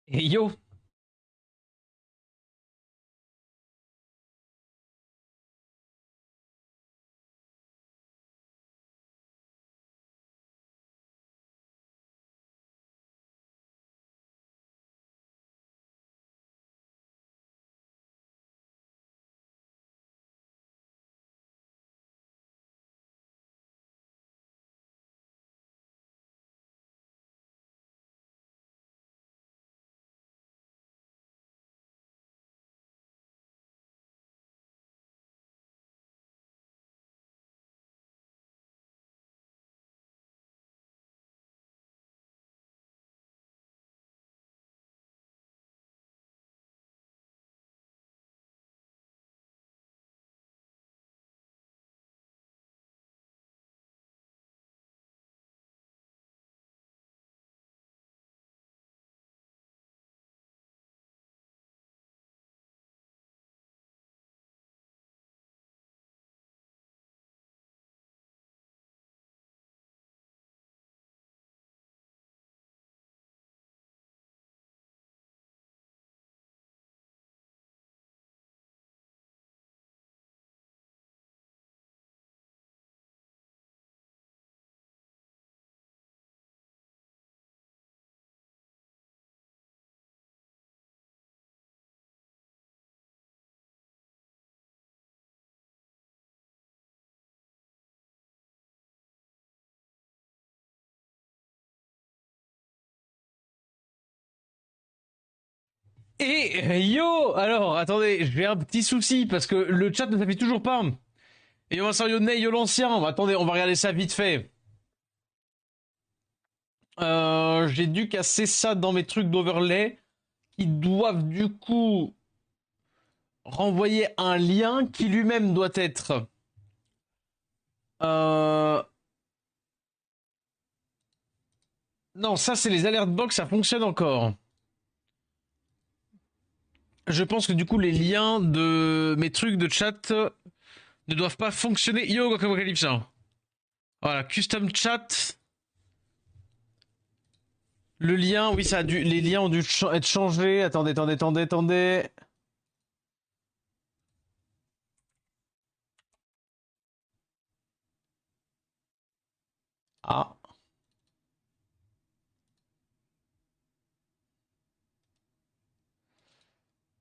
Et yo! Et yo! Alors, attendez, j'ai un petit souci parce que le chat ne s'affiche toujours pas. Et on va sur yo Ney, yo l'ancien. Attendez, on va regarder ça vite fait. J'ai dû casser ça dans mes trucs d'overlay qui doivent du coup renvoyer un lien qui lui-même doit être. Euh... Non, ça c'est les alert box, ça fonctionne encore. Je pense que du coup les liens de mes trucs de chat ne doivent pas fonctionner. Yo, Apocalypse. Voilà, custom chat. Le lien, oui, ça a dû, les liens ont dû être changés. Attendez, attendez, attendez, attendez. Ah,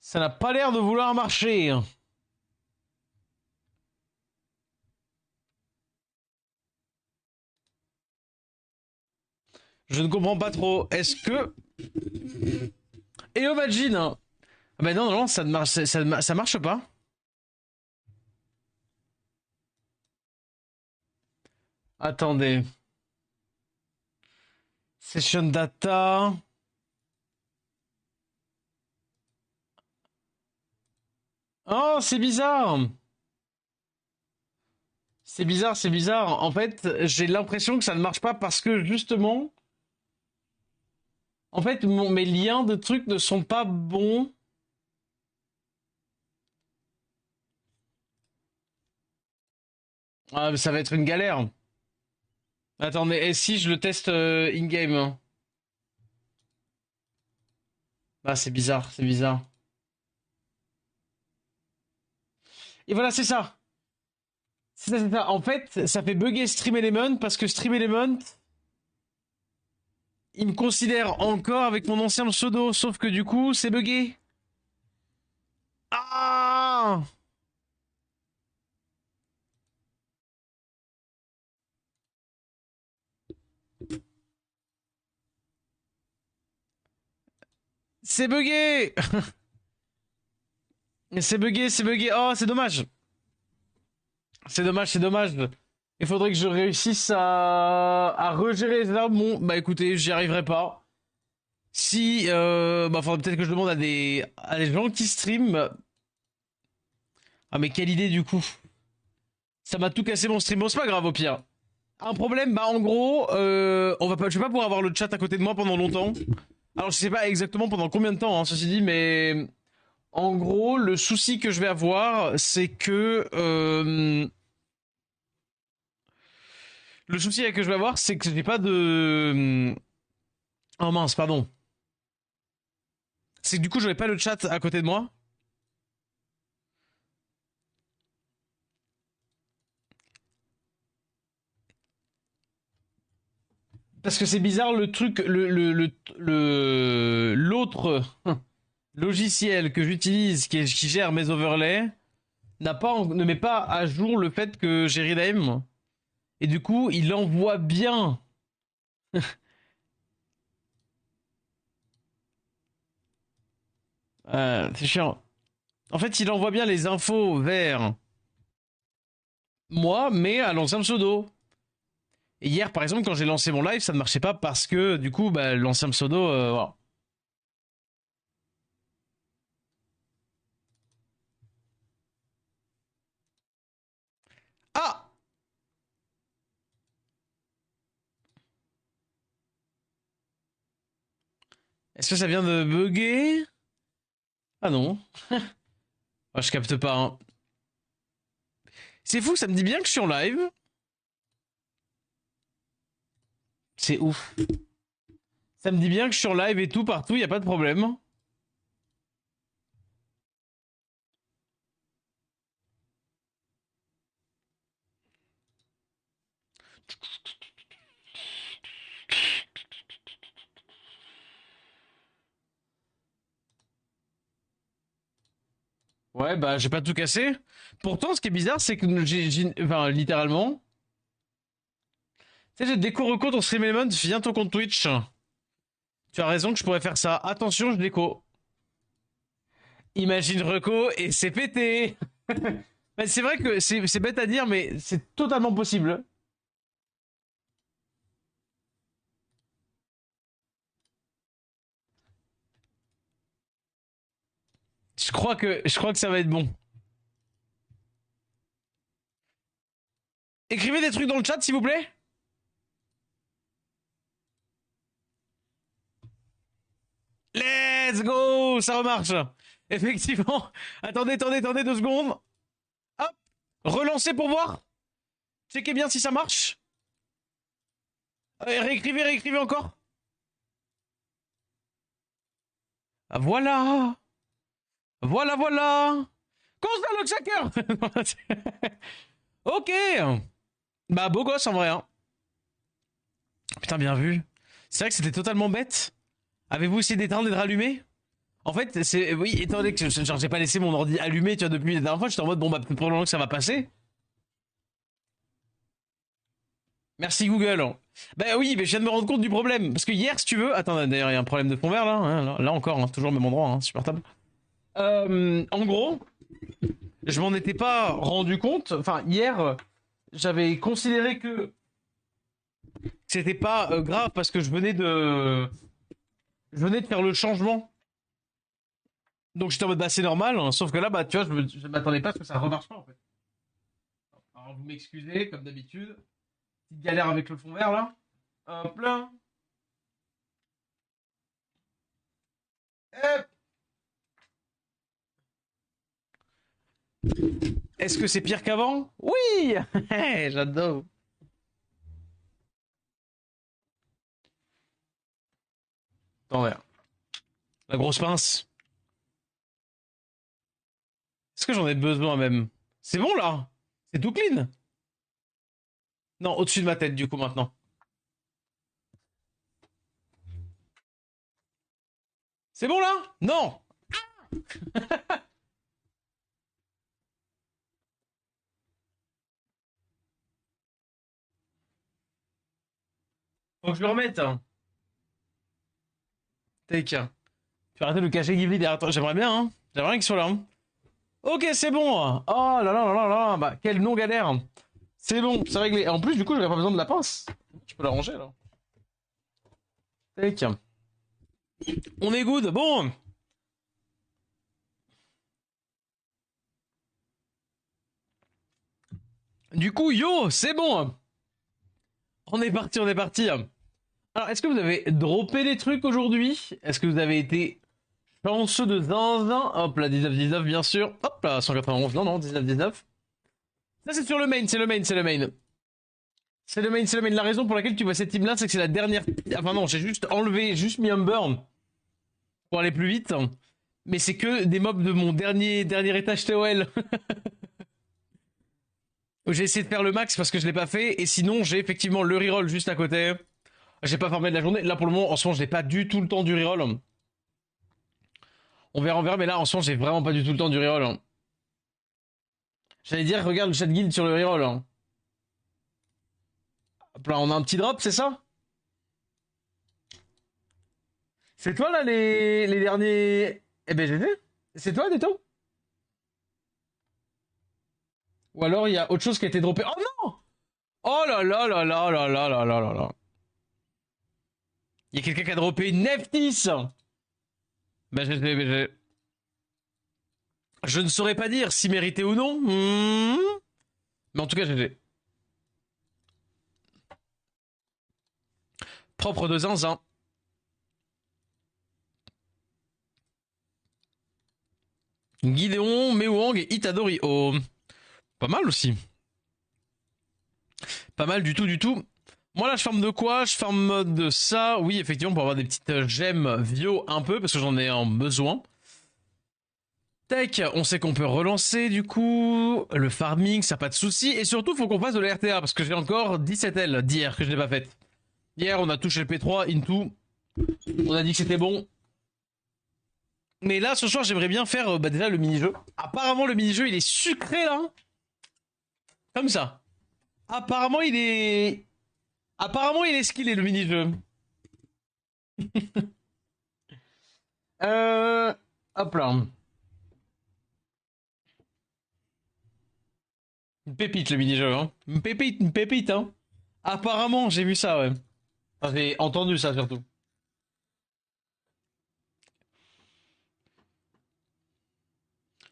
ça n'a pas l'air de vouloir marcher. Je ne comprends pas trop. Est-ce que... Et imagine. Ah ben non, non, ça ne marche, ça marche pas. Attendez. Session data. Oh, c'est bizarre. C'est bizarre, c'est bizarre. En fait, j'ai l'impression que ça ne marche pas parce que justement, en fait, mes liens de trucs ne sont pas bons. Ah, ça va être une galère. Attendez, et si je le teste in-game? Ah, c'est bizarre, c'est bizarre. Et voilà, c'est ça. C'est ça, c'est ça. En fait, ça fait bugger Stream Element parce que Stream Element, il me considère encore avec mon ancien pseudo, sauf que du coup, c'est buggé. Ah! C'est buggé! C'est buggé, c'est buggé. Oh, c'est dommage. C'est dommage, c'est dommage. Il faudrait que je réussisse à regérer ça. Bon, bah écoutez, j'y arriverai pas. Si, bah faudrait peut-être que je demande à des gens qui streament. Ah mais quelle idée du coup. Ça m'a tout cassé mon stream. Bon, c'est pas grave au pire. Un problème, bah en gros, je vais pas pouvoir avoir le chat à côté de moi pendant longtemps. Alors je sais pas exactement pendant combien de temps, hein, ceci dit, mais en gros, le souci que je vais avoir, c'est que le souci que je vais avoir, c'est que j'ai pas de. Oh mince, pardon. c'est que du coup, j'aurais pas le chat à côté de moi. Parce que c'est bizarre, le truc, l'autre logiciel que j'utilise, qui gère mes overlays, ne met pas à jour le fait que j'ai Readame. Et du coup, il envoie bien. C'est chiant. En fait, il envoie bien les infos vers moi, mais à l'ancien pseudo. Et hier, par exemple, quand j'ai lancé mon live, ça ne marchait pas parce que, du coup, bah, l'ancien pseudo, voilà. Ah! Est-ce que ça vient de bugger? Ah non. Oh, je capte pas. Hein. C'est fou, ça me dit bien que je suis en live. C'est ouf. Ça me dit bien que je suis en live et tout, partout, y a pas de problème. Ouais, bah, j'ai pas tout cassé. Pourtant, ce qui est bizarre, c'est que enfin, littéralement. Tu sais, j'ai déco reco ton stream element via ton compte Twitch. Tu as raison que je pourrais faire ça. Attention, je déco. Imagine reco et c'est pété. Bah, c'est vrai que c'est bête à dire, mais c'est totalement possible. Je crois que ça va être bon. Écrivez des trucs dans le chat, s'il vous plaît. Let's go, ça remarche. Effectivement. Attendez 2 secondes. Hop, relancez pour voir. Checkez bien si ça marche. Réécrivez encore. Ah, voilà. Voilà. Console Lock Shaker. Ok. Bah, beau gosse en vrai. Hein. Putain, bien vu. C'est vrai que c'était totalement bête. Avez-vous essayé d'éteindre et de rallumer? En fait, c'est. Oui, étant donné que genre, j'ai pas laissé mon ordi allumé, tu vois, depuis la dernière fois, j'étais en mode, bon, bah, peut-être pour le moment que ça va passer. Merci Google. Bah oui, mais je viens de me rendre compte du problème. Parce que hier, si tu veux. Attends, d'ailleurs, il y a un problème de fond vert là. Hein, là encore, hein, toujours au même endroit, hein, supportable. En gros, je m'en étais pas rendu compte. Enfin, hier, j'avais considéré que c'était pas grave parce que je venais de faire le changement. Donc j'étais en mode bah c'est normal, hein. Sauf que là bah tu vois je m'attendais pas à ce que ça remarche pas en fait. Alors vous m'excusez comme d'habitude, petite galère avec le fond vert là. Hop là. Hop. Est-ce que c'est pire qu'avant? Oui. J'adore. Attends, la grosse pince. Est-ce que j'en ai besoin même? C'est bon là? C'est tout clean? Non, au-dessus de ma tête du coup maintenant. C'est bon là? Non. Faut que je le remette. Hein. Take. Tu vas arrêter de le cacher Ghibli derrière toi. J'aimerais bien, hein. J'aimerais bien qu'il soit là. Hein. Ok, c'est bon. Oh là. Bah, quelle non-galère. C'est bon, c'est réglé. En plus, du coup, j'aurais pas besoin de la pince. Tu peux la ranger, là. Tac. On est good. Bon. Du coup, yo, c'est bon. On est parti. Alors, est-ce que vous avez droppé des trucs aujourd'hui? Est-ce que vous avez été chanceux de zinzin? Hop là, 19-19, bien sûr. Hop là, 191. Non, 19-19. Ça, c'est sur le main, c'est le main. C'est le main. La raison pour laquelle tu vois cette team là, c'est que c'est la dernière. Enfin, non, j'ai juste mis un burn pour aller plus vite. Mais c'est que des mobs de mon dernier étage TOL. J'ai essayé de faire le max parce que je l'ai pas fait. Et sinon, j'ai effectivement le reroll juste à côté. J'ai pas farmé de la journée. Là, pour le moment, en ce moment, je n'ai pas du tout le temps du reroll. On verra, mais là, en ce moment, j'ai vraiment pas du tout le temps du reroll. J'allais dire, regarde le chat guild sur le reroll. Hop là, on a un petit drop, c'est ça? C'est toi, là, les derniers... Eh ben, GG. C'est toi, Neto? Ou alors, il y a autre chose qui a été droppé. Oh non! Oh là là là là là là là là là là. Il y a quelqu'un qui a droppé une F10. Bah, je ne saurais pas dire si mérité ou non. Mais en tout cas, GG. Propre de zinzin. Gideon, Mewang et Itadori. Oh, pas mal aussi. Pas mal du tout, du tout. Moi là, je farme de quoi? Je farme de ça. Oui, effectivement, pour avoir des petites gemmes Vio un peu, parce que j'en ai en besoin. Tech, on sait qu'on peut relancer du coup. Le farming, ça pas de souci. Et surtout, faut qu'on fasse de la RTA, parce que j'ai encore 17L d'hier que je n'ai pas faite. Hier, on a touché le P3, into. On a dit que c'était bon. Mais là, ce soir, j'aimerais bien faire déjà le mini-jeu. Apparemment, le mini-jeu, il est sucré, là. Comme ça. Apparemment, il est... Apparemment, il est skillé, le mini-jeu. Hop là. Une pépite, le mini-jeu, hein. Une pépite, hein. Apparemment, j'ai vu ça, ouais. Enfin, j'ai entendu ça, surtout.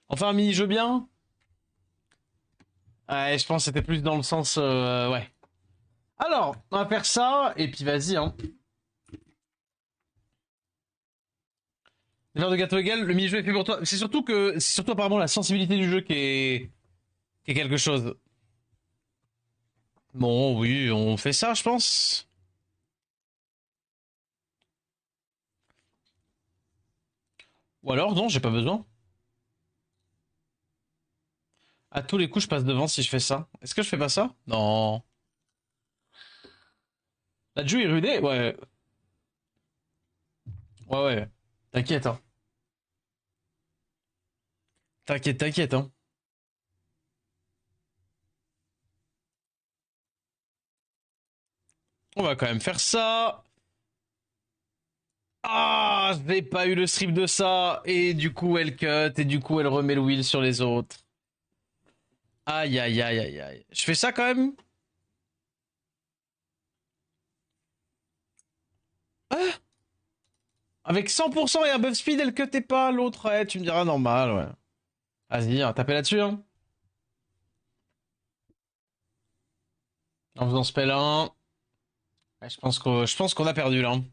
Enfin, un mini-jeu bien. Ouais, je pense que c'était plus dans le sens... ouais. Alors, on va faire ça, et puis vas-y, hein. Genre de gâteau égal, le mini-jeu est fait pour toi. C'est surtout apparemment la sensibilité du jeu qui est quelque chose. Bon, oui, on fait ça, je pense. Ou alors, non, j'ai pas besoin. À tous les coups, je passe devant si je fais ça. Est-ce que je fais pas ça? Non. La Ju est rudée? Ouais. Ouais, ouais. T'inquiète, hein. T'inquiète, t'inquiète, hein. On va quand même faire ça. Ah, j'ai pas eu le strip de ça. Et du coup, elle cut. Et du coup, elle remet le wheel sur les autres. Aïe, aïe, aïe, aïe, aïe. Je fais ça quand même? Ah, avec 100% et un buff speed, elle cutait pas l'autre. Ouais, tu me diras normal, ouais. Vas-y, hein, tapez là-dessus, hein. En faisant spell 1. Ouais, je pense qu'on a perdu, là, hein.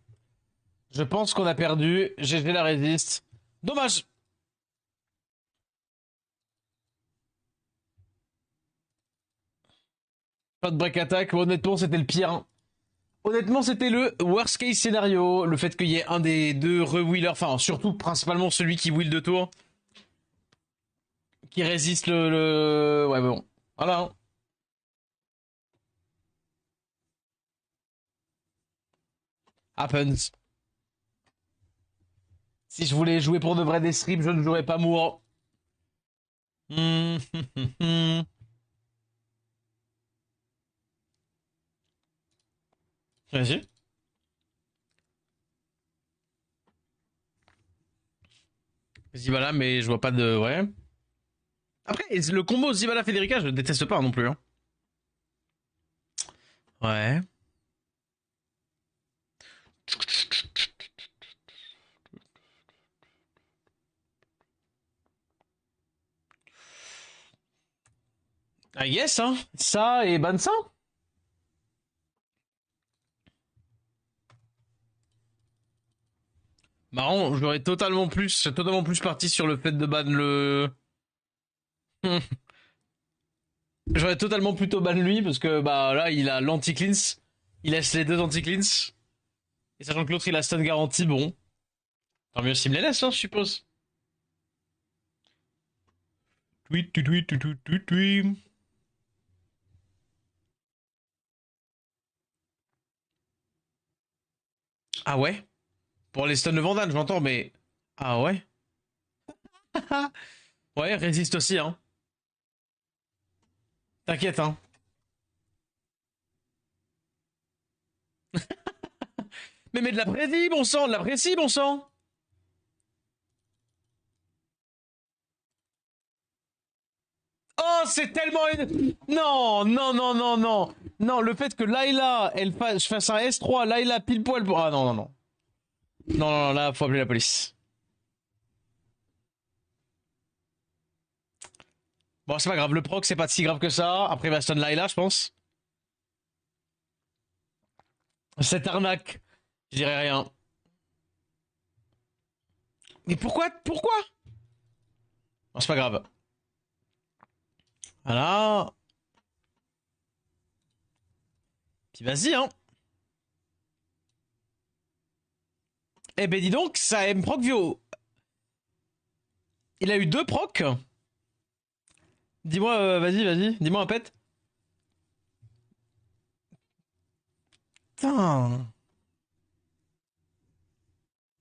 Je pense qu'on a perdu. GG la résiste. Dommage. Pas de break attack. Honnêtement, c'était le pire, hein. Honnêtement, c'était le worst case scénario. Le fait qu'il y ait un des deux re-wheelers, enfin, surtout, principalement celui qui wheel de tour, qui résiste Ouais, bon. Voilà, hein. Happens. Si je voulais jouer pour de vrai des strips, je ne jouerais pas Moore. Vas-y. Zibala, mais je vois pas de... Ouais. Après, le combo Zibala-Federica, je le déteste pas non plus, hein. Ouais. I guess, hein. Ça et Bansa. Marrant, je serais totalement plus parti sur le fait de ban le... J'aurais totalement plutôt ban lui, parce que, bah, là, il a l'anti-cleanse. Il laisse les deux anti-cleanse. Et sachant que l'autre, il a stun garantie, bon. Tant mieux s'il me les laisse, hein, je suppose. Tweet, tweet, tweet, tweet, tweet, tweet. Ah ouais? Pour les stuns de Vandal, j'entends, mais... Ah ouais? Ouais, résiste aussi, hein. T'inquiète, hein. Mais de la prédit, bon sang, de la précis, bon sang. Oh, c'est tellement une... Non, non, non, non, non. Non, le fait que Layla, je fasse un S3, Layla pile poil pour... Ah non, non, non. Non, non, non, là, faut appeler la police. Bon, c'est pas grave, le proc, c'est pas si grave que ça. Après, il va stun Layla, je pense. Cette arnaque, je dirais rien. Mais pourquoi? Pourquoi? Non, c'est pas grave. Voilà. Puis vas-y, hein. Eh ben dis donc, ça aime proc Vio. Il a eu deux procs. Dis-moi, vas-y, vas-y, dis-moi un pet. Putain.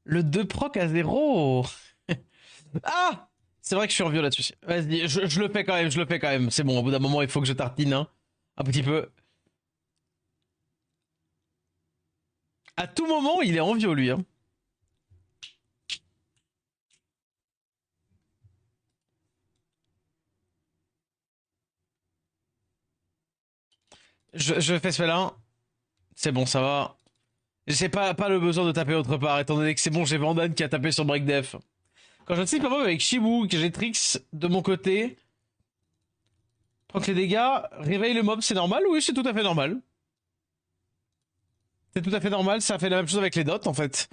Le 2 proc à 0. Ah, c'est vrai que je suis en vieux là-dessus. Vas-y, je le fais quand même, je le fais quand même. C'est bon, au bout d'un moment, il faut que je tartine, hein. Un petit peu. À tout moment, il est en vieux, lui, hein. Je fais ce fait-là. C'est bon, ça va. J'ai pas le besoin de taper autre part, étant donné que c'est bon, j'ai Vandan qui a tapé sur Breakdef. Quand je ne sais pas moi avec Shibu, que j'ai Trix de mon côté, proc les dégâts, réveille le mob, c'est normal? Oui, c'est tout à fait normal. C'est tout à fait normal, ça fait la même chose avec les dots en fait.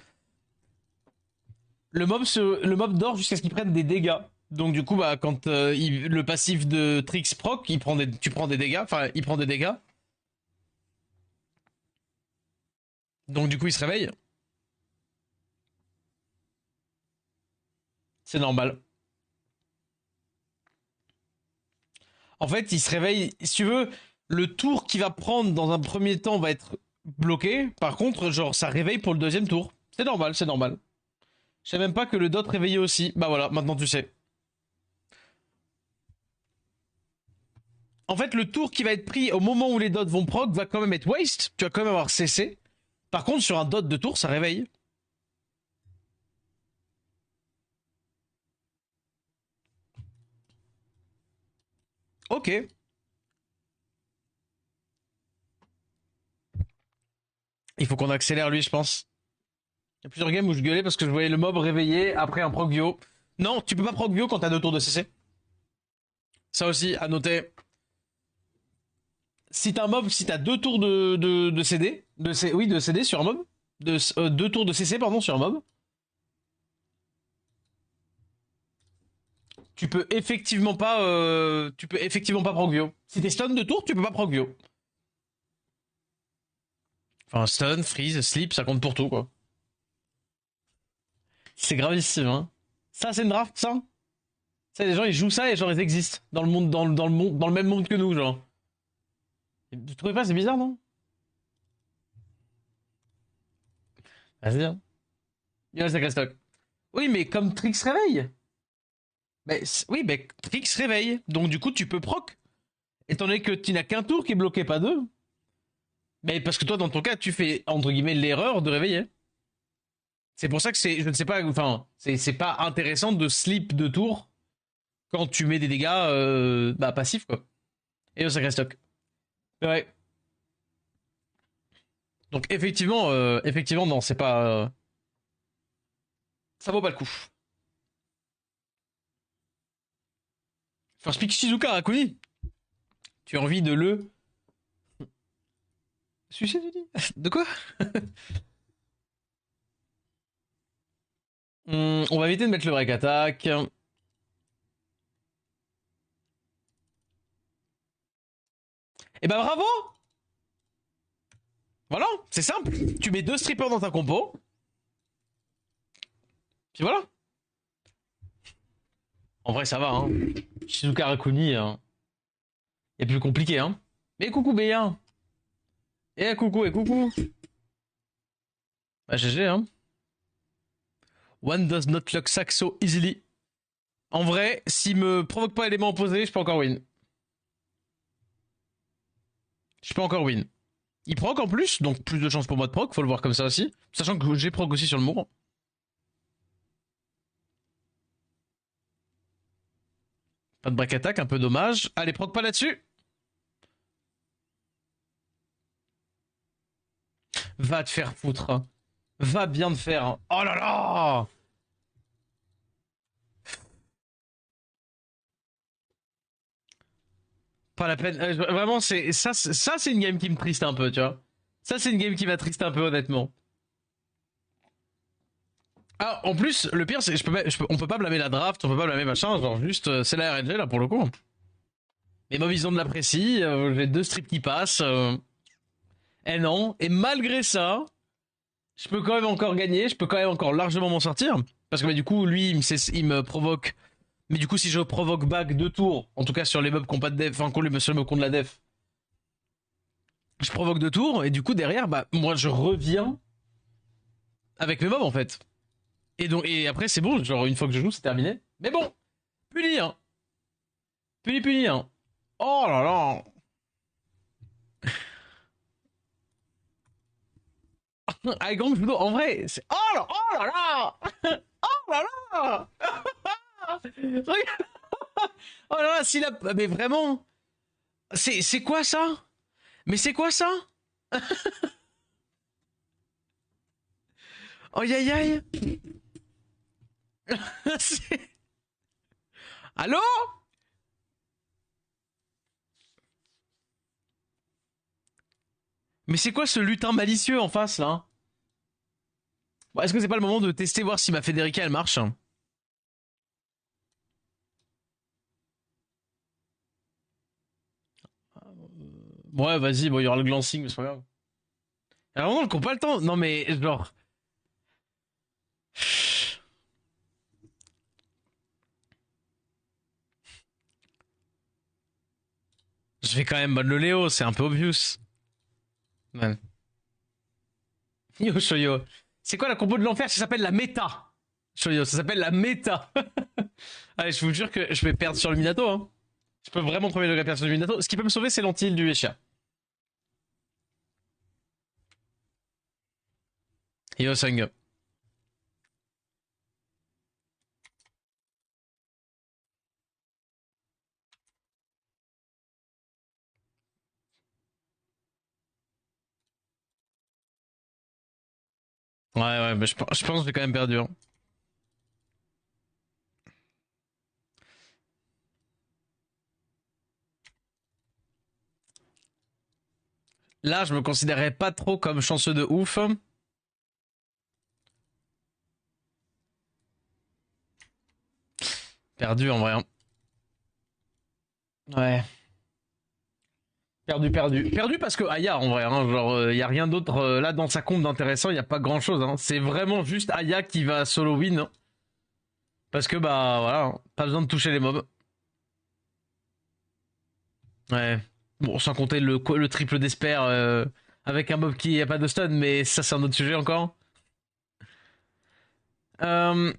Le mob dort jusqu'à ce qu'il prenne des dégâts. Donc du coup, bah, quand le passif de Trix proc, tu prends des dégâts, enfin, il prend des dégâts. Donc du coup, il se réveille. C'est normal. En fait, il se réveille. Si tu veux, le tour qu'il va prendre dans un premier temps va être bloqué. Par contre, genre, ça réveille pour le deuxième tour. C'est normal, c'est normal. Je savais même pas que le dot réveillait aussi. Bah voilà, maintenant tu sais. En fait, le tour qui va être pris au moment où les dots vont proc va quand même être waste. Tu vas quand même avoir CC. Par contre, sur un dot de tour, ça réveille. Ok. Il faut qu'on accélère lui, je pense. Il y a plusieurs games où je gueulais parce que je voyais le mob réveillé après un proc bio. Non, tu peux pas proc bio quand t'as deux tours de CC. Ça aussi, à noter. Si t'as un mob, si t'as deux tours de CD, oui, de CD sur un mob, deux tours de CC, pardon, sur un mob, tu peux effectivement pas proc bio. Si t'es stun de tour, tu peux pas proc bio. Enfin, stun, freeze, sleep, ça compte pour tout, quoi. C'est gravissime, hein. Ça, c'est une draft, ça? Ça, les gens, ils jouent ça et genre, ils existent. Dans le monde, dans le monde, dans le même monde que nous, genre. Vous trouvez pas, c'est bizarre, non? Vas-y, hein. Il reste avec stock. Oui, mais comme Trix réveille. Mais, oui, mais Trix réveille. Donc, du coup, tu peux proc. Étant donné que tu n'as qu'un tour qui est bloqué, pas deux. Mais parce que toi, dans ton cas, tu fais, entre guillemets, l'erreur de réveiller. C'est pour ça que c'est, je ne sais pas, enfin, c'est pas intéressant de slip de tour quand tu mets des dégâts bah, passifs, quoi. Et au sacré stock. Ouais. Donc effectivement, non, c'est pas, ça vaut pas le coup. First pick Shizuka Rakuni. Tu as envie de le sucer, tu dis? De quoi? On va éviter de mettre le break attack. Et bah bravo! Voilà, c'est simple. Tu mets deux strippers dans ta compo. Puis voilà. En vrai, ça va, hein. Shizuka Rakuni, hein. Y a plus compliqué, hein. Mais coucou, Béa. Et coucou. Bah, GG, hein. One does not lock sack so easily. En vrai, s'il me provoque pas élément opposé, je peux encore win. Je peux encore win. Il proc en plus, donc plus de chances pour moi de proc, faut le voir comme ça aussi. Sachant que j'ai proc aussi sur le mur. Pas de break attack, un peu dommage. Allez, proc pas là-dessus. Va te faire foutre. Va bien te faire. Oh là là. Pas la peine. Vraiment, c'est une game qui me triste un peu, tu vois. Ça, c'est une game qui m'attriste un peu, honnêtement. Ah, en plus, le pire, c'est que on peut pas blâmer la draft, on peut pas blâmer machin, genre juste, c'est la RNG là pour le coup. Mais ma vision de l'apprécie, j'ai deux strips qui passent. Et non, et malgré ça, je peux quand même encore gagner, je peux quand même encore largement m'en sortir. Parce que bah, du coup, lui, il me provoque. Mais du coup, si je provoque back deux tours, en tout cas sur les mobs qui ont pas de def, enfin, sur les mobs qui ont de la def, je provoque deux tours, et du coup, derrière, bah, moi, je reviens avec mes mobs en fait. Et donc, et après, c'est bon, genre, une fois que je joue, c'est terminé. Mais bon, puni, hein. Puni, hein. Oh là là. Avec grand judo, en vrai, c'est. Oh là là. Oh là là. Regarde. Oh là là, s'il a. Mais vraiment. C'est quoi ça? Mais c'est quoi ça? Aïe aïe aïe. Allô? Mais c'est quoi ce lutin malicieux en face là? Bon, est-ce que c'est pas le moment de tester voir si ma Federica elle marche? Ouais, vas-y, bon, il y aura le glancing, mais c'est pas grave. Alors, non, qu'on pas le temps. Non, mais genre. Je vais quand même ban le Léo, c'est un peu obvious. Ouais. Yo, Shoyo. C'est quoi la compo de l'enfer? Ça s'appelle la méta. Shoyo, ça s'appelle la méta. Allez, je vous jure que je vais perdre sur le Minato. Hein. Je peux vraiment premier degré perdre sur le Minato. Ce qui peut me sauver, c'est l'antil du Eshia. Yo, Sung. Ouais, mais je pense que j'ai quand même perdu. Hein. Là, je me considérais pas trop comme chanceux de ouf. Perdu en vrai. Hein. Ouais. Perdu parce que Aya en vrai, hein, genre y a rien d'autre là dans sa compte d'intéressant, y a pas grand chose. Hein. C'est vraiment juste Aya qui va solo win hein. Parce que bah voilà, hein, pas besoin de toucher les mobs. Ouais. Bon, sans compter le triple d'espère avec un mob qui a pas de stun, mais ça c'est un autre sujet encore. Euh,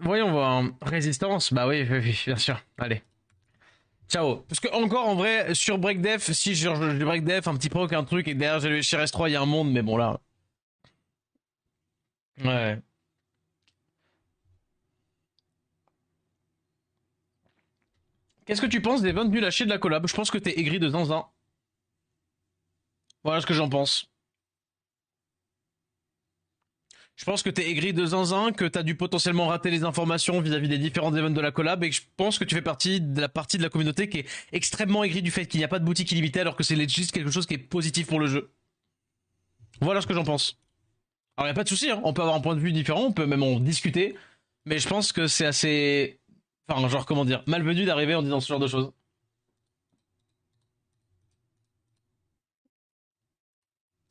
Voyons voir. Hein. Résistance, bah oui, bien sûr. Allez. Ciao. Parce que encore en vrai, sur Breakdef, si je Breakdef, un petit proc, un truc, et derrière j'ai le HRS3, il y a un monde, mais bon là. Ouais. Qu'est-ce que tu penses des 20 nuls lâchés de la collab? Je pense que t'es aigri de zinzin. Voilà ce que j'en pense. Je pense que t'es aigri de zinzin, que t'as dû potentiellement rater les informations vis-à-vis des différents events de la collab, et que je pense que tu fais partie de la communauté qui est extrêmement aigri du fait qu'il n'y a pas de boutique illimitée alors que c'est legit quelque chose qui est positif pour le jeu. Voilà ce que j'en pense. Alors y a pas de souci, hein. On peut avoir un point de vue différent, on peut même en discuter, mais je pense que c'est assez, enfin genre comment dire, malvenu d'arriver en disant ce genre de choses.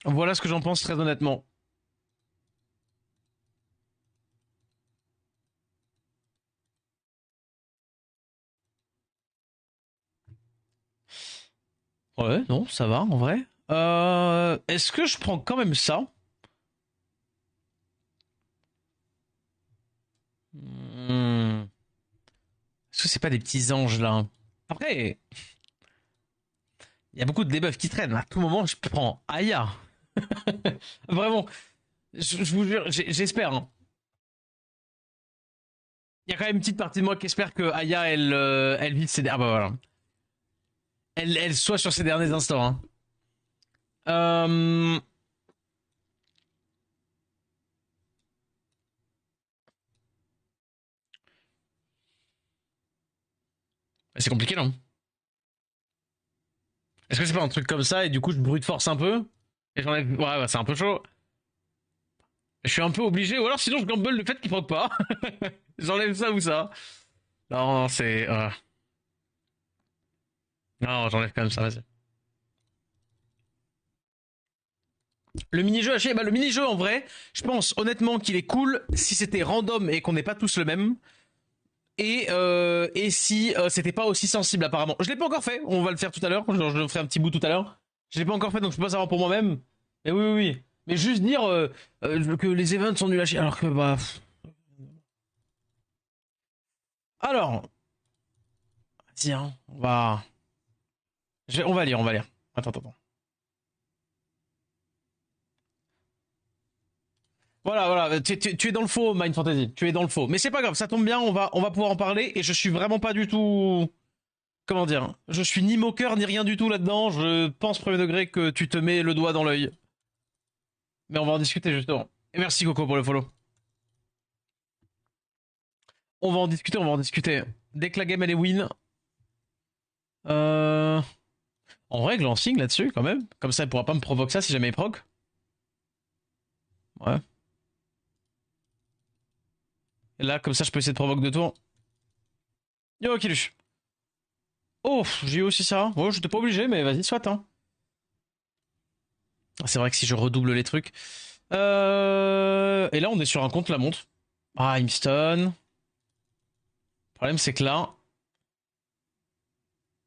Voilà ce que j'en pense très honnêtement. Ouais, non, ça va en vrai. Est-ce que je prends quand même ça? Hmm. Est-ce que c'est pas des petits anges là? Après, il y a beaucoup de debuffs qui traînent. À tout moment, je prends Aya. Vraiment, je vous jure, j'espère, hein. Il y a quand même une petite partie de moi qui espère que Aya, elle vive ses... Ah bah voilà. Elle soit sur ses derniers instants, hein. Euh... C'est compliqué, non? Est-ce que c'est pas un truc comme ça et du coup je brute force un peu? Et j'enlève... Ouais, bah, c'est un peu chaud. Je suis un peu obligé, ou alors sinon je gamble le fait qu'il proc pas. J'enlève ça ou ça. Non, c'est... Non, j'enlève quand même ça, vas-y. Le mini-jeu à chier, bah le mini-jeu en vrai, je pense honnêtement qu'il est cool si c'était random et qu'on n'est pas tous le même. Et si c'était pas aussi sensible apparemment. Je l'ai pas encore fait, on va le faire tout à l'heure, je le ferai un petit bout tout à l'heure. Je l'ai pas encore fait donc je peux pas savoir pour moi-même. Mais oui, oui, oui. Mais juste dire que les events sont nuls à chier alors que bah... Alors, tiens, on va lire, on va lire. Attends, attends, attends. Voilà, voilà, tu es dans le faux, Mind Fantasy. Tu es dans le faux. Mais c'est pas grave, ça tombe bien, on va pouvoir en parler. Et je suis vraiment pas du tout. Comment dire? Je suis ni moqueur ni rien du tout là-dedans. Je pense premier degré que tu te mets le doigt dans l'œil. Mais on va en discuter justement. Et merci Coco pour le follow. On va en discuter, on va en discuter. Dès que la game elle est win. Euh... En vrai, glancing là-dessus quand même. Comme ça, elle pourra pas me provoquer ça si jamais il proc. Ouais. Et là, comme ça, je peux essayer de provoquer deux tours. Yo, Kilush. Oh, j'ai eu aussi ça. Oh, j'étais pas obligé, mais vas-y, soit. Hein. C'est vrai que si je redouble les trucs. Et là, on est sur un compte la montre. Ah, il me stun. Le problème, c'est que là.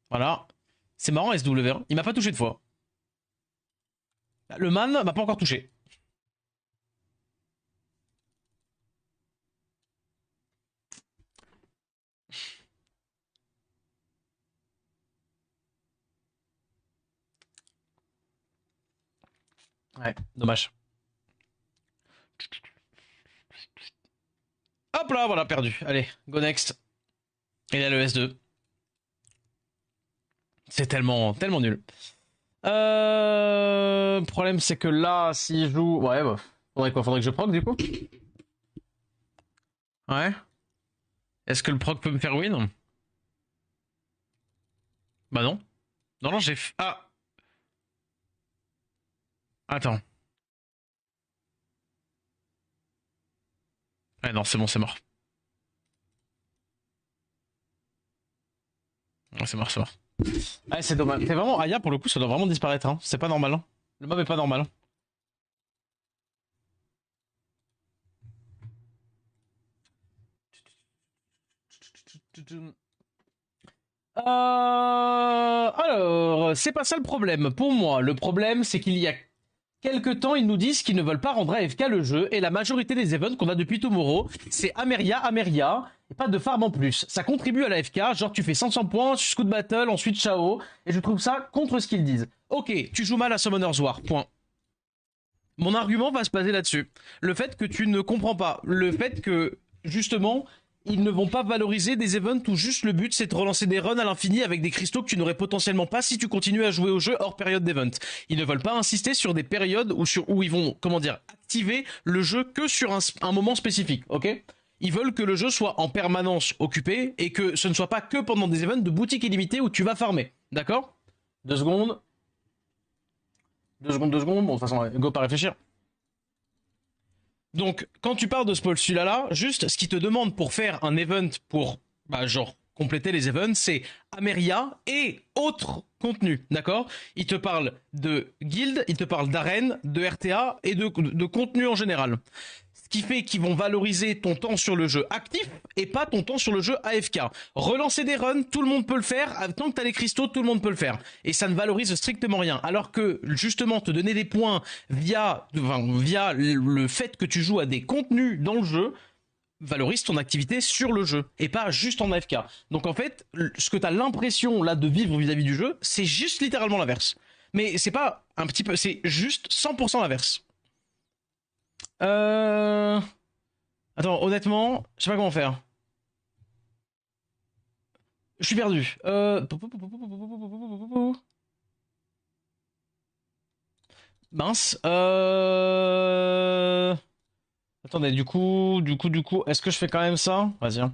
Voilà. C'est marrant, SW. Hein. Il m'a pas touché de fois. Le man m'a pas encore touché. Ouais, dommage. Hop là, voilà, perdu. Allez, go next. Et là, le S2. C'est tellement, tellement nul. Problème, c'est que là, s'il joue... Ouais, bah, faudrait quoi? Faudrait que je proc, du coup? Ouais. Est-ce que le proc peut me faire win? Bah non. Non, non, j'ai... Ah. Attends. Ouais, non, c'est bon, c'est mort. Ouais, c'est mort, c'est mort. Ouais, c'est dommage. C'est vraiment... Aya, pour le coup, ça doit vraiment disparaître, hein. C'est pas normal, hein. Le mob est pas normal. Alors, c'est pas ça le problème. Pour moi, le problème, c'est qu'il y a quelques temps, ils nous disent qu'ils ne veulent pas rendre AFK le jeu, et la majorité des events qu'on a depuis Tomorrow, c'est Ameria, Ameria, et pas de farm en plus. Ça contribue à l'AFK, genre tu fais 500 points, scout battle, ensuite ciao, et je trouve ça contre ce qu'ils disent. Ok, tu joues mal à Summoner's War, point. Mon argument va se baser là-dessus. Le fait que tu ne comprends pas, le fait que, justement, ils ne vont pas valoriser des events où juste le but c'est de relancer des runs à l'infini avec des cristaux que tu n'aurais potentiellement pas si tu continues à jouer au jeu hors période d'event. Ils ne veulent pas insister sur des périodes où ils vont, comment dire, activer le jeu que sur un moment spécifique, ok? Ils veulent que le jeu soit en permanence occupé et que ce ne soit pas que pendant des events de boutique illimitée où tu vas farmer, d'accord? 2 secondes. 2 secondes. Bon, de toute façon, go pas réfléchir. Donc, quand tu parles de ce postulat-là, juste ce qui te demande pour faire un event pour, bah, genre, compléter les events, c'est Ameria et autres contenus, d'accord? Il te parle de guild, il te parle d'arène, de RTA et de contenu en général. Ce qui fait qu'ils vont valoriser ton temps sur le jeu actif et pas ton temps sur le jeu AFK. Relancer des runs, tout le monde peut le faire. Tant que t'as les cristaux, tout le monde peut le faire. Et ça ne valorise strictement rien. Alors que, justement, te donner des points via le fait que tu joues à des contenus dans le jeu, valorise ton activité sur le jeu et pas juste en AFK. Donc en fait, ce que t'as l'impression là de vivre vis-à-vis du jeu, c'est juste littéralement l'inverse. Mais c'est pas un petit peu, c'est juste 100% l'inverse. Attends, honnêtement, je sais pas comment faire. Je suis perdu. Mince. Attendez, du coup, est-ce que je fais quand même ça? Vas-y. Hein.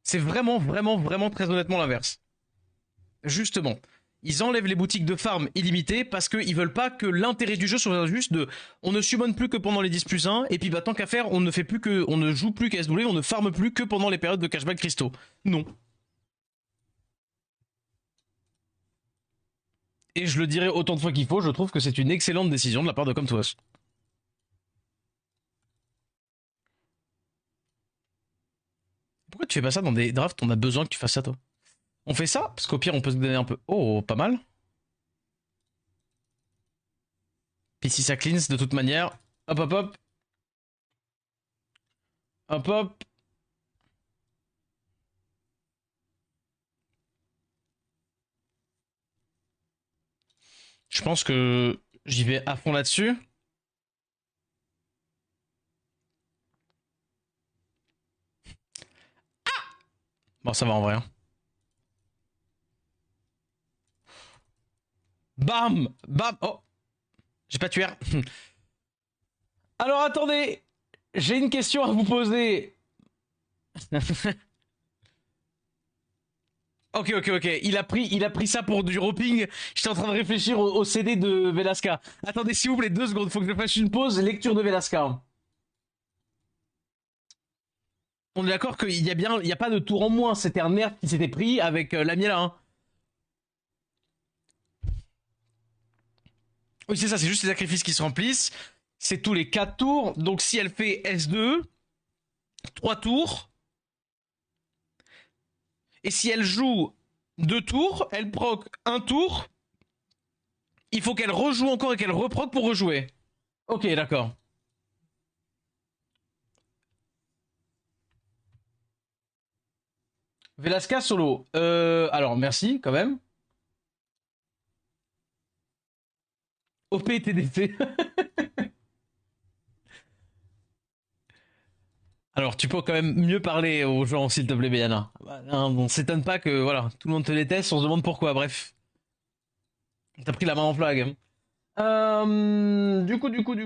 C'est vraiment, vraiment, vraiment très honnêtement l'inverse. Justement. Ils enlèvent les boutiques de farm illimitées parce qu'ils veulent pas que l'intérêt du jeu soit juste de on ne summon plus que pendant les 10+1 et puis bah tant qu'à faire on ne fait plus que on ne joue plus qu'à SW, on ne farme plus que pendant les périodes de cashback cristaux. Non. Et je le dirai autant de fois qu'il faut, je trouve que c'est une excellente décision de la part de Comtoos. Pourquoi tu fais pas ça dans des drafts? On a besoin que tu fasses ça toi. On fait ça parce qu'au pire on peut se donner un peu. Oh, pas mal. Puis si ça cleanse de toute manière, hop hop hop. Hop hop. Je pense que j'y vais à fond là-dessus. Bon, ça va en vrai. Hein. Bam! Bam! Oh! J'ai pas tué. Alors attendez! J'ai une question à vous poser. Ok. Il a pris ça pour du roping. J'étais en train de réfléchir au CD de Velasca. Attendez, s'il vous plaît, 2 secondes. Faut que je fasse une pause. Lecture de Velasca. On est d'accord qu'il y a bien, il y a pas de tour en moins. C'était un nerf qui s'était pris avec la miela. Hein. Oui, c'est ça. C'est juste les sacrifices qui se remplissent. C'est tous les 4 tours. Donc si elle fait S2, 3 tours. Et si elle joue 2 tours, elle proc 1 tour. Il faut qu'elle rejoue encore et qu'elle reproc pour rejouer. Ok, d'accord. Velasca solo. Alors, merci quand même. OP TDC. Alors, tu peux quand même mieux parler aux gens, s'il te plaît, Béana. On s'étonne pas que, voilà, tout le monde te déteste, on se demande pourquoi, bref. T'as pris la main en flag. Du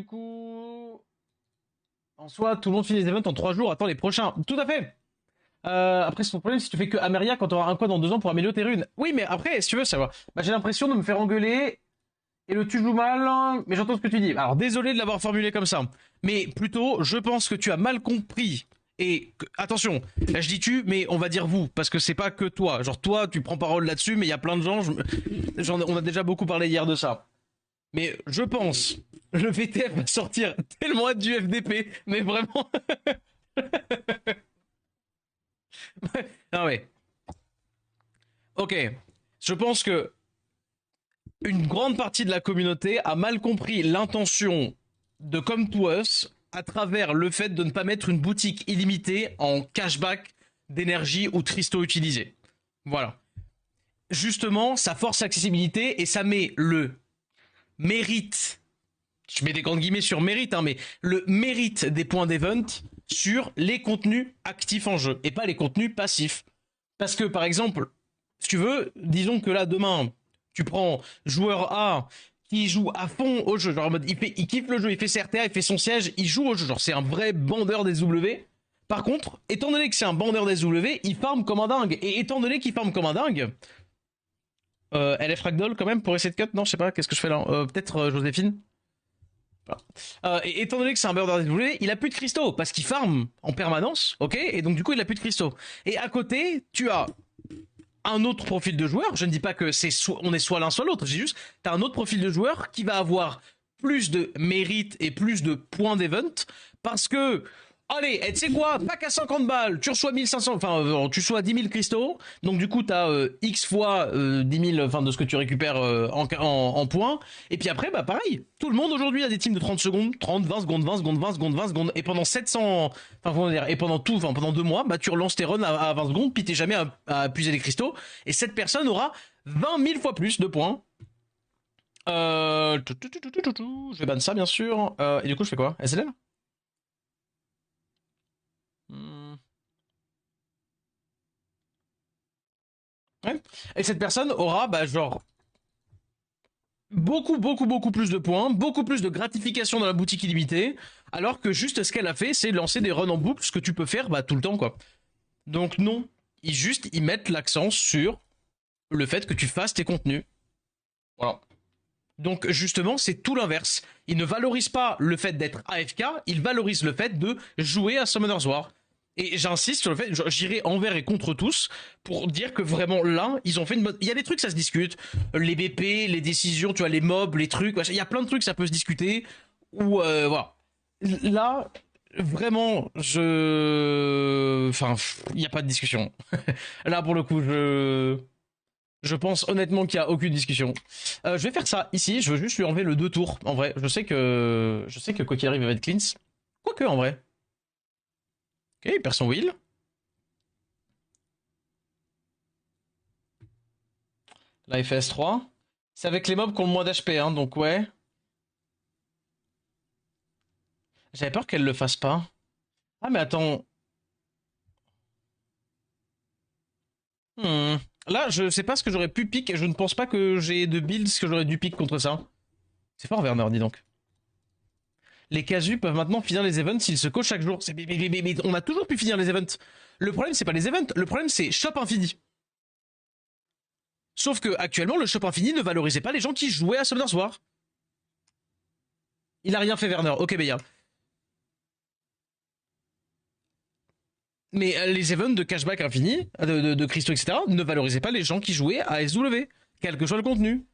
coup... En soi, tout le monde finit les events en 3 jours, attends les prochains. Tout à fait. Après, c'est ton problème si tu fais que Ameria quand t'auras un code dans 2 ans pour améliorer tes runes. Oui, mais après, si tu veux savoir, bah, j'ai l'impression de me faire engueuler et le tu joues mal, mais j'entends ce que tu dis. Alors, désolé de l'avoir formulé comme ça. Mais plutôt, je pense que tu as mal compris. Et attention, là je dis tu, mais on va dire vous, parce que c'est pas que toi. Genre toi, tu prends parole là-dessus, mais il y a plein de gens. On a déjà beaucoup parlé hier de ça. Mais je pense, le VTF va sortir tellement hâte du FDP, mais vraiment. Non mais, ok. Je pense que une grande partie de la communauté a mal compris l'intention de Come to Us à travers le fait de ne pas mettre une boutique illimitée en cashback d'énergie ou tristo utilisé. Voilà. Justement, ça force l'accessibilité et ça met le mérite, je mets des grandes guillemets sur mérite, hein, mais le mérite des points d'event sur les contenus actifs en jeu et pas les contenus passifs. Parce que par exemple, si tu veux, disons que là demain, tu prends joueur A qui joue à fond au jeu, genre en mode il kiffe le jeu, il fait ses RTA, il fait son siège, il joue au jeu, genre c'est un vrai bandeur des W. Par contre, étant donné que c'est un bandeur des W, il farm comme un dingue. Et étant donné qu'il farm comme un dingue, elle est fragdoll quand même pour essayer de cut. Non, je sais pas, qu'est-ce que je fais là. Peut-être Joséphine. Voilà. Et étant donné que c'est un bandeur des W, il a plus de cristaux parce qu'il farm en permanence, ok. Et donc du coup, il a plus de cristaux. Et à côté, tu as un autre profil de joueur. Je ne dis pas que on est soit l'un soit l'autre. J'ai juste, t'as un autre profil de joueur qui va avoir plus de mérite et plus de points d'event parce que allez, tu sais quoi, pack à 50 balles, tu reçois 1500, enfin, tu reçois 10 000 cristaux, donc du coup, t'as X fois 10 000, enfin, de ce que tu récupères en points, et puis après, bah pareil, tout le monde aujourd'hui a des teams de 30 secondes, 30, 20 secondes, 20 secondes, 20 secondes, 20 secondes, et pendant 700, enfin, comment dire, et pendant tout, enfin, pendant 2 mois, bah tu relances tes runs à 20 secondes, puis t'es jamais à puiser les cristaux, et cette personne aura 20 000 fois plus de points. Je vais ban ça, bien sûr, et du coup, je fais quoi? SLM? Hmm. Ouais. Et cette personne aura, bah, genre, beaucoup plus de points, beaucoup plus de gratification dans la boutique illimitée, alors que juste ce qu'elle a fait, c'est lancer des runs en boucle, ce que tu peux faire bah, tout le temps, quoi. Donc non, ils mettent l'accent sur le fait que tu fasses tes contenus. Voilà. Donc justement, c'est tout l'inverse. Ils ne valorisent pas le fait d'être AFK, ils valorisent le fait de jouer à Summoner's War. Et j'insiste sur le fait, j'irai envers et contre tous pour dire que vraiment là, ils ont fait une bonne. Il y a des trucs, ça se discute. Les BP, les décisions, tu vois, les mobs, les trucs. Il y a plein de trucs, ça peut se discuter. Ou voilà. Là, vraiment, enfin, il n'y a pas de discussion. Là, pour le coup, je pense honnêtement qu'il n'y a aucune discussion. Je vais faire ça ici. Je veux juste lui enlever le 2 tours. En vrai, je sais que quoi qu'il arrive, il va être cleans. Quoique, en vrai. Ok, il perd son wheel. La FS3. C'est avec les mobs qui ont le moins d'HP, hein, donc ouais. J'avais peur qu'elle le fasse pas. Ah, mais attends. Hmm. Là, je sais pas ce que j'aurais pu pick. Je ne pense pas que j'ai de builds que j'aurais dû pick contre ça. C'est fort, Werner, dis donc. Les casus peuvent maintenant finir les events s'ils se coachent chaque jour. Mais on a toujours pu finir les events. Le problème, c'est pas les events. Le problème, c'est shop infini. Sauf que actuellement, le shop infini ne valorisait pas les gens qui jouaient à Summoner's War. Il a rien fait, Werner. Ok, Béa. Mais les events de cashback infini, de cristaux, etc., ne valorisaient pas les gens qui jouaient à SW, quel que soit le contenu.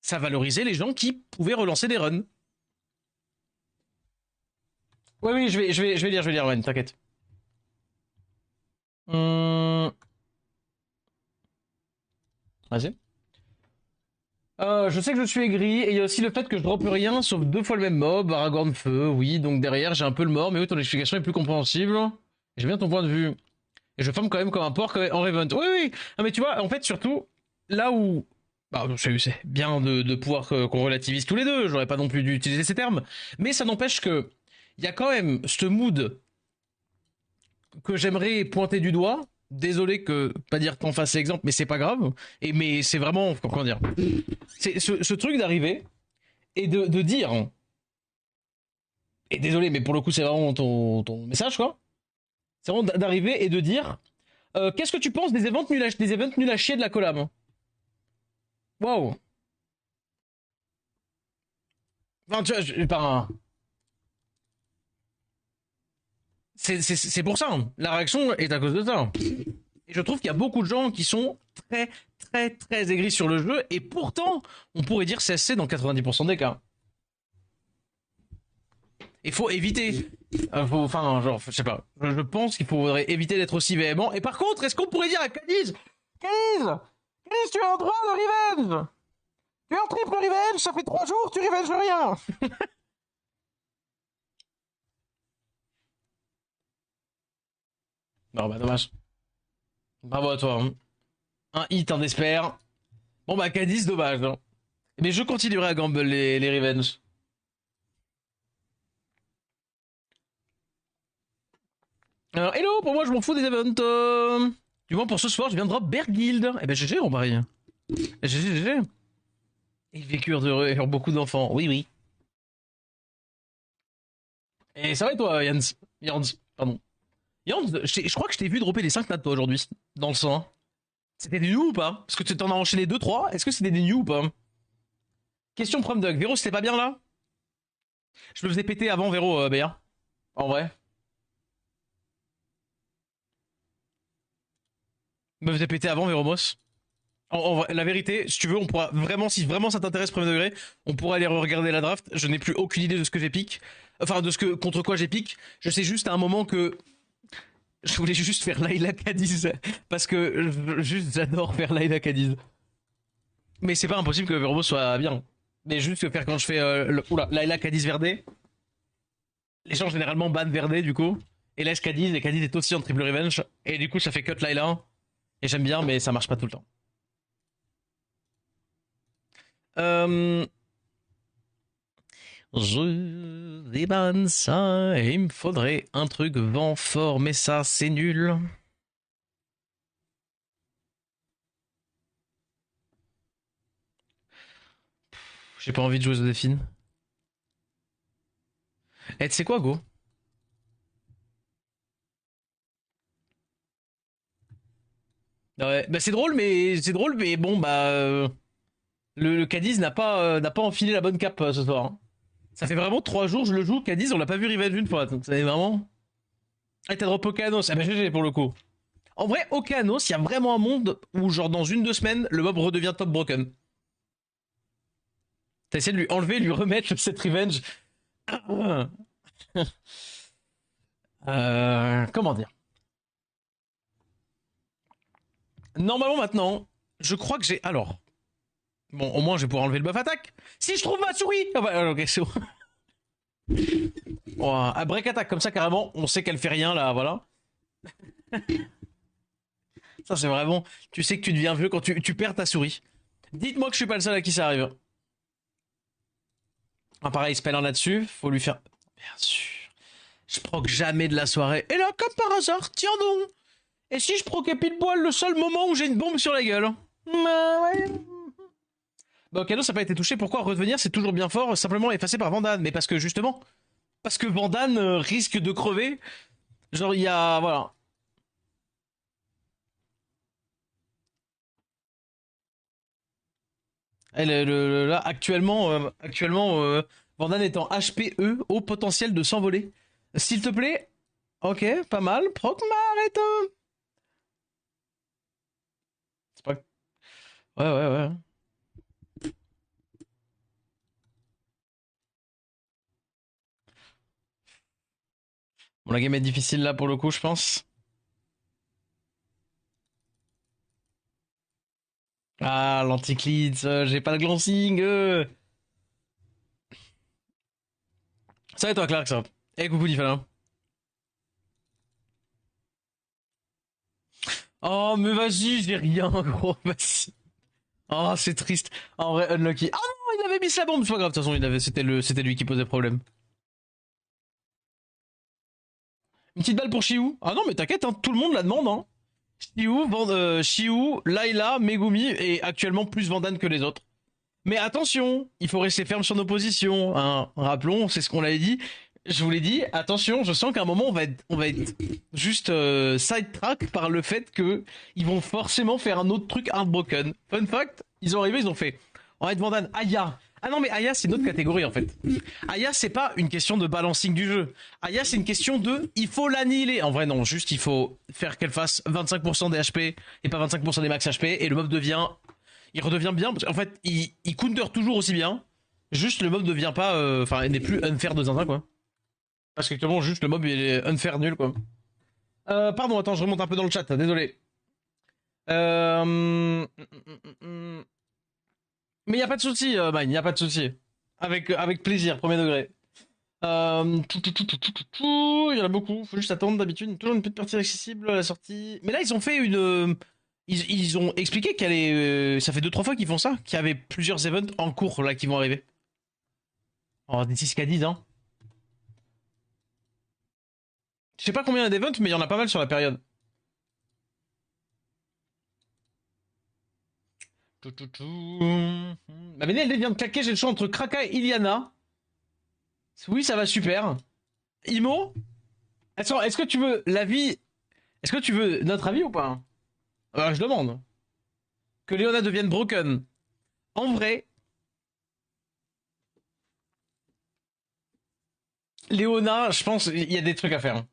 Ça valorisait les gens qui pouvaient relancer des runs. Oui, oui, je vais lire, Wen, t'inquiète. Vas-y. Je sais que je suis aigri, et il y a aussi le fait que je droppe rien, sauf 2 fois le même mob, Aragorn Feu, oui, donc derrière j'ai un peu le mort, mais oui, ton explication est plus compréhensible. J'ai bien ton point de vue. Et je forme quand même comme un porc en Revent. Oui, oui, non, mais tu vois, en fait, surtout, là où... Bah, c'est bien de pouvoir qu'on relativise tous les deux, j'aurais pas non plus dû utiliser ces termes, mais ça n'empêche que il y a quand même ce mood que j'aimerais pointer du doigt. Désolé que pas dire qu'en face l'exemple, mais c'est pas grave. Mais c'est vraiment comment dire. C'est ce truc d'arriver et de dire. Et désolé, mais pour le coup c'est vraiment ton message quoi. C'est vraiment d'arriver et de dire. Qu'est-ce que tu penses des events nuls à chier de la collab? Waouh. Enfin, tu vois, c'est pour ça. Hein. La réaction est à cause de ça. Et je trouve qu'il y a beaucoup de gens qui sont très aigris sur le jeu, et pourtant, on pourrait dire CSC dans 90% des cas. Il faut éviter. Enfin, genre, je sais pas. Je pense qu'il faudrait éviter d'être aussi véhément. Et par contre, est-ce qu'on pourrait dire à Cadiz, Cadiz, tu es en droit de revenge. Tu es en triple revenge, ça fait 3 jours, tu revenges rien. Non, bah dommage. Bravo à toi. Hein. Un hit, un espère. Bon bah Cadiz, dommage. Hein. Mais je continuerai à gamble les revenge. Alors, hello, pour moi, je m'en fous des events. Du moins, pour ce soir, je viens de drop Bear Guild. Eh ben, GG, on parie. GG, GG. Ils vécurent heureux et eurent beaucoup d'enfants. Oui, oui. Et ça va, toi, Jans? Jans, pardon. Jans, je crois que je t'ai vu dropper les 5 nats, toi, aujourd'hui, dans le sang. C'était des new ou pas? Parce que tu t'en as enchaîné 2-3. Est-ce que c'était des new ou pas? Question Prom Dog. Véro, c'était pas bien, là? Je me faisais péter avant, Véro, BA. En vrai. Me faisais péter avant, Véromos. La vérité, si tu veux, on pourra vraiment, si vraiment ça t'intéresse, premier degré, on pourra aller regarder la draft. Je n'ai plus aucune idée de ce que j'ai pick. Enfin, de ce que, contre quoi j'ai pick. Je sais juste à un moment que je voulais juste faire Layla Cadiz. Parce que juste j'adore faire Layla Cadiz. Mais c'est pas impossible que Verbo soit bien. Mais juste que faire quand je fais oula, Layla Cadiz Verdé, les gens généralement bannent Verdé du coup. Et laissent Cadiz, et Cadiz est aussi en triple revenge. Et du coup ça fait cut Layla. Et j'aime bien, mais ça marche pas tout le temps. Euh... Je débanne ça et il me faudrait un truc vent fort, mais ça c'est nul. J'ai pas envie de jouer Joséphine. Eh, tu sais quoi, Go? Ouais, bah c'est drôle, mais bon, bah le Cadiz n'a pas enfilé la bonne cape ce soir, hein. Ça fait vraiment 3 jours je le joue. Cadiz, on l'a pas vu Revenge une fois, donc ça est vraiment. Ah, t'as drop Okeanos, ah bah GG pour le coup. En vrai, Okeanos, il y a vraiment un monde où, genre, dans 1-2 semaines, le mob redevient top broken. T'as essayé de lui enlever, lui remettre cette revenge. Comment dire? Normalement, maintenant, je crois que j'ai. Alors. Bon, au moins, je vais pouvoir enlever le buff attaque. Si je trouve ma souris! Ah bah, ok, c'est bon. Bon, un break attack, comme ça, carrément, on sait qu'elle fait rien, là, voilà. Ça, c'est vraiment. Tu sais que tu deviens vieux quand tu perds ta souris. Dites-moi que je suis pas le seul à qui ça arrive. Ah, pareil, spell un là-dessus, faut lui faire. Bien sûr. Je proc jamais de la soirée. Et là, comme par hasard, tiens donc! Et si je proquais pile poil le seul moment où j'ai une bombe sur la gueule? Ouais. Bah, Kano, ça n'a pas été touché. Pourquoi revenir? C'est toujours bien fort, simplement effacé par Vandane. Mais parce que justement, parce que Vandane risque de crever. Genre, il y a. Voilà. Là, actuellement Vandane est en HPE, au potentiel de s'envoler. S'il te plaît. Ok, pas mal. Proc, mais arrête. C'est pas. Ouais, ouais, ouais. Bon, la game est difficile là pour le coup, je pense. Ah, l'anti-cleats, j'ai pas le glancing. Ça va et toi, Clark, ça? Eh, coucou, Nifala. Oh, mais vas-y, j'ai rien, gros, vas-y. Oh, c'est triste. En vrai, unlucky. Ah non, il avait mis sa bombe, c'est pas grave, de toute façon, c'était lui qui posait problème. Une petite balle pour Shiu. Ah non, mais t'inquiète, hein, tout le monde la demande, hein. Shiu, Layla, Megumi et actuellement plus Vandane que les autres. Mais attention, il faut rester ferme sur nos positions, hein. Rappelons, c'est ce qu'on l'avait dit. Je vous l'ai dit, attention, je sens qu'à un moment on va être juste sidetrack par le fait que ils vont forcément faire un autre truc heartbroken. Fun fact, ils ont arrivé, ils ont fait. On va être Vandane, Aya. Ah non mais Aya c'est une autre catégorie en fait. Aya c'est pas une question de balancing du jeu. Aya c'est une question de il faut l'annihiler. En vrai non, juste il faut faire qu'elle fasse 25% des HP et pas 25% des max HP et le mob devient il redevient bien. En fait, il counter toujours aussi bien. Juste le mob devient pas. Enfin, il n'est plus unfair de zinzin, quoi. Parce qu'actuellement, juste le mob il est unfair nul, quoi. Pardon, attends, je remonte un peu dans le chat, désolé. Mais il n'y a pas de souci, Mine, il n'y a pas de souci. Avec plaisir, premier degré. Il y en a beaucoup, faut juste attendre d'habitude. Toujours une petite partie accessible à la sortie. Mais là, ils ont fait une. Ils ont expliqué qu'elle est. Ça fait 2-3 fois qu'ils font ça, qu'il y avait plusieurs events en cours là qui vont arriver. Oh, d'ici ce qu'à 10, hein. Je sais pas combien il y a d'events, mais il y en a pas mal sur la période. Ma Ménée, elle vient de claquer, j'ai le choix entre Kraka et Iliana. Oui, ça va super. Imo, est-ce que tu veux l'avis. Est-ce que tu veux notre avis ou pas? Je demande. Que Léona devienne broken. En vrai, Léona, je pense, il y a des trucs à faire.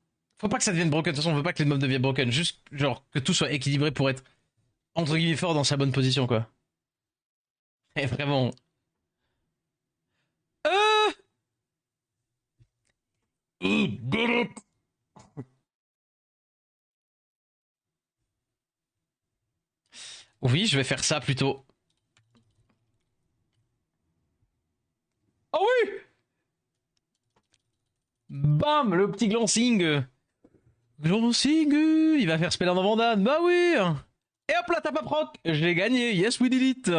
Faut pas que ça devienne broken. De toute façon, on veut pas que les mobs deviennent broken. Juste, genre, que tout soit équilibré pour être entre guillemets fort dans sa bonne position, quoi. Et vraiment. Euh... He did it! Oui, je vais faire ça plutôt. Oh oui! Bam! Le petit glancing! Glancing! Il va faire Spell en Vandane, bah oui! Et hop là, t'as pas proc! J'ai gagné, yes we did it!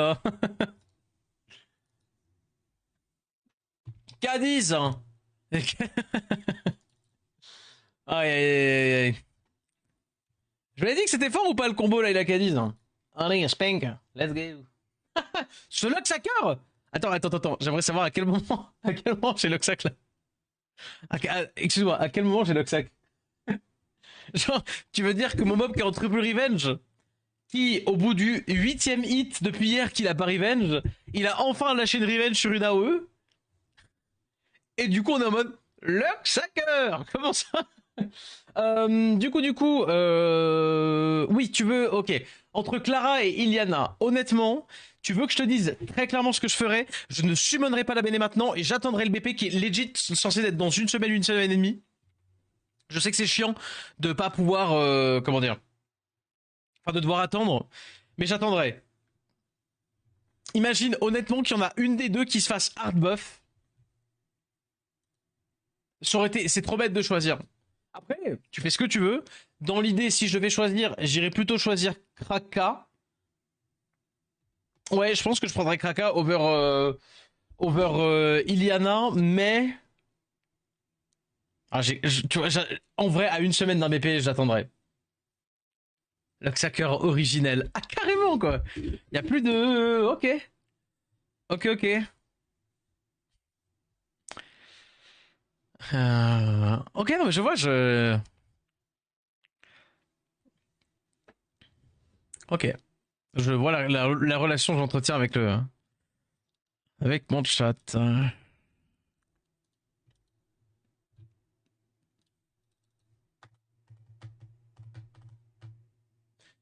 Cadiz! Aïe aïe aïe aïe. Je vous l'ai dit que c'était fort ou pas le combo là, il a Cadiz? Allez, spank, let's go. Ce Luxacker. Attends, j'aimerais savoir à quel moment, à quel moment j'ai Luxac là. Excuse-moi, à quel moment j'ai Luxac? Genre, tu veux dire que mon mob qui est en triple revenge, qui au bout du 8ème hit depuis hier qu'il a pas revenge, il a enfin lâché une revenge sur une AOE, et du coup on est en mode Luxacker. Comment ça? Oui, tu veux, ok. Entre Clara et Iliana, honnêtement, tu veux que je te dise très clairement ce que je ferai? Je ne summonerai pas la Béné maintenant et j'attendrai le BP qui est legit censé être dans une semaine et demie. Je sais que c'est chiant de pas pouvoir, comment dire, enfin de devoir attendre, mais j'attendrai. Imagine honnêtement qu'il y en a une des deux qui se fasse hard buff. Ça aurait été, c'est trop bête de choisir. Après, tu fais ce que tu veux. Dans l'idée, si je devais choisir, j'irais plutôt choisir Kraka. Ouais, je pense que je prendrais Kraka over Iliana, mais tu vois, en vrai, à une semaine d'un BP, j'attendrai. Luxacker originel. Ah, carrément, quoi. Il y a plus de... Ok. Ok. Ok, non, mais je vois, Ok. Je vois la relation que j'entretiens avec avec mon chat.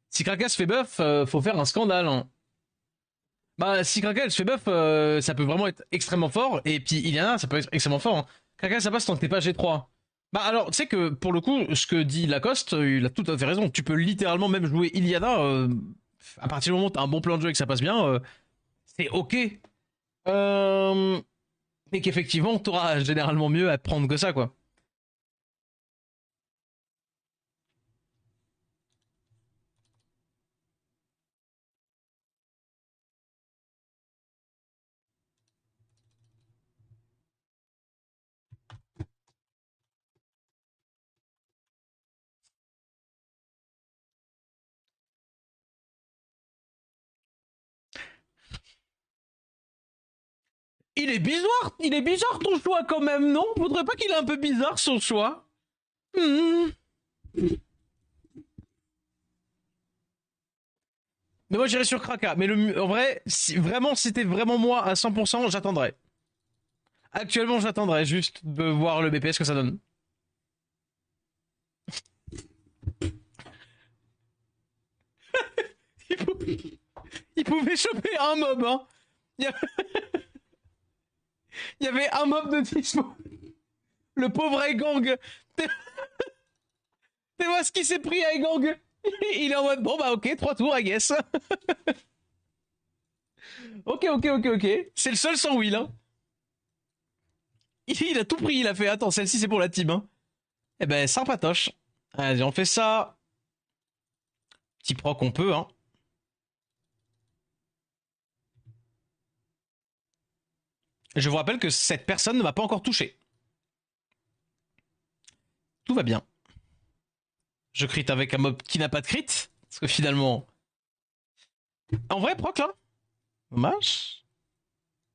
Si Kraka se fait buff, faut faire un scandale, hein. Bah, si Kraka se fait buff, ça peut vraiment être extrêmement fort. Et puis Iliana, ça peut être extrêmement fort, hein. Kraka, ça passe tant que t'es pas G3. Bah alors, tu sais que pour le coup, ce que dit Lacoste, il a tout à fait raison. Tu peux littéralement même jouer Iliana à partir du moment où t'as un bon plan de jeu et que ça passe bien, c'est ok. Euh, et qu'effectivement, t'auras généralement mieux à prendre que ça, quoi. Il est bizarre ton choix quand même, non? Faudrait pas qu'il est un peu bizarre son choix? Hmm. Mais moi j'irais sur Kraka. Mais en vrai, si vraiment c'était vraiment moi à 100%, j'attendrais. Actuellement, j'attendrais juste de voir le BPS que ça donne. Il pouvait, il pouvait choper un mob, hein. Il y, il y avait un mob de dispo. Le pauvre Aigang. Tu vois ce qu'il s'est pris à Aigang. Il est en mode, bon bah ok, 3 tours, I guess. Ok. C'est le seul sans will, hein. Il a tout pris, il a fait, attends, celle-ci c'est pour la team, hein. Eh ben, sympatoche. Allez, on fait ça. Petit proc, on peut, hein. Je vous rappelle que cette personne ne m'a pas encore touché. Tout va bien. Je crit avec un mob qui n'a pas de crit. Parce que finalement... En vrai, proc, là. Dommage.